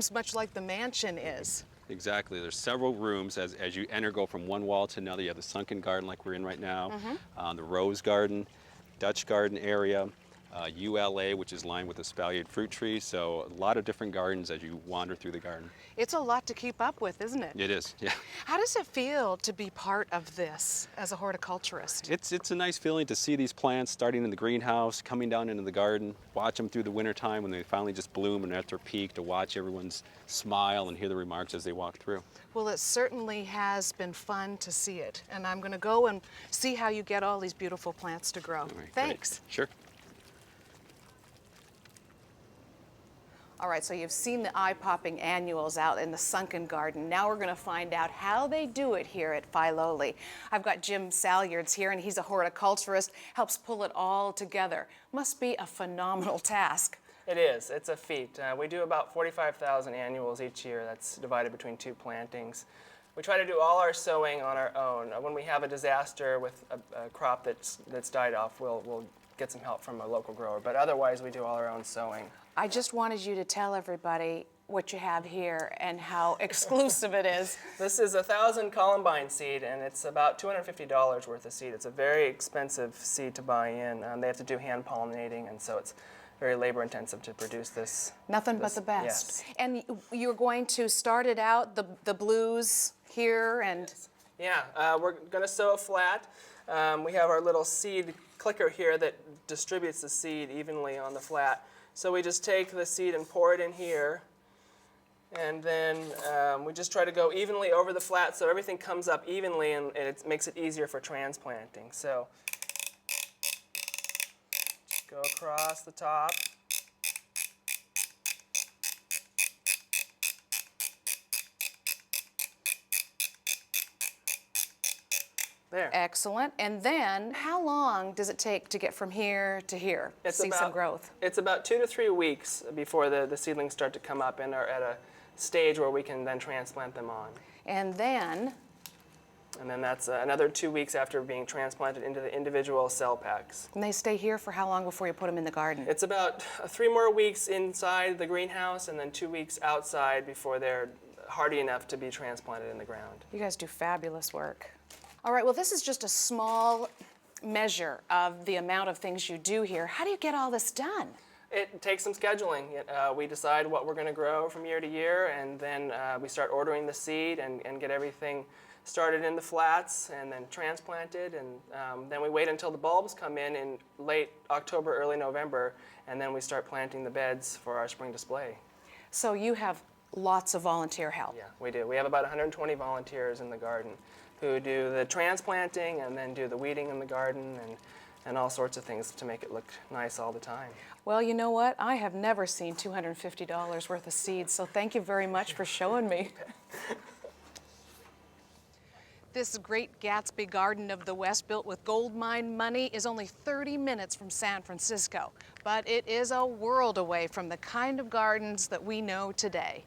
rooms, much like the mansion is. Exactly. There's several rooms as you enter, go from one wall to another. You have the sunken garden like we're in right now, the rose garden, Dutch garden area, ULA, which is lined with espaliered fruit trees. So a lot of different gardens as you wander through the garden. It's a lot to keep up with, isn't it? It is, yeah. How does it feel to be part of this as a horticulturist? It's a nice feeling to see these plants starting in the greenhouse, coming down into the garden, watch them through the wintertime when they finally just bloom and at their peak, to watch everyone's smile and hear the remarks as they walk through. Well, it certainly has been fun to see it, and I'm going to go and see how you get all these beautiful plants to grow. All right, Thanks. great. Sure. All right, so you've seen the eye-popping annuals out in the sunken garden. Now we're going to find out how they do it here at Filoli. I've got Jim Salyards here, and he's a horticulturist, helps pull it all together. Must be a phenomenal task. It is. It's a feat. We do about 45,000 annuals each year. That's divided between 2 plantings. We try to do all our sowing on our own. When we have a disaster with a crop that's died off, we'll get some help from a local grower. But otherwise, we do all our own sowing. I just wanted you to tell everybody what you have here and how exclusive it is. This is 1,000 columbine seed, and it's about $250 worth of seed. It's a very expensive seed to buy in. They have to do hand pollinating, and so it's very labor intensive to produce this. Nothing but the best. Yes. And you're going to start it out, the blues here, and... Yeah, we're going to sow it flat. We have our little seed clicker here that distributes the seed evenly on the flat. So we just take the seed and pour it in here, and then we just try to go evenly over the flat so everything comes up evenly, and it makes it easier for transplanting. So just go across the top. There. Excellent. And then, how long does it take to get from here to here, see some growth? It's about 2 to 3 weeks before the seedlings start to come up and are at a stage where we can then transplant them on. And then that's another 2 weeks after being transplanted into the individual cell packs. and they stay here for how long before you put them in the garden? It's about 3 more weeks inside the greenhouse and then 2 weeks outside before they're hardy enough to be transplanted in the ground. You guys do fabulous work. All right, well, this is just a small measure of the amount of things you do here. How do you get all this done? It takes some scheduling. We decide what we're going to grow from year to year, and then we start ordering the seed and get everything started in the flats and then transplanted. And then we wait until the bulbs come in late October, early November, and then we start planting the beds for our spring display. So you have lots of volunteer help. Yeah, we do. We have about 120 volunteers in the garden who do the transplanting and then do the weeding in the garden and all sorts of things to make it look nice all the time. Well, you know what? I have never seen $250 worth of seeds, so thank you very much for showing me. This great Gatsby Garden of the West, built with gold mine money, is only 30 minutes from San Francisco, but it is a world away from the kind of gardens that we know today.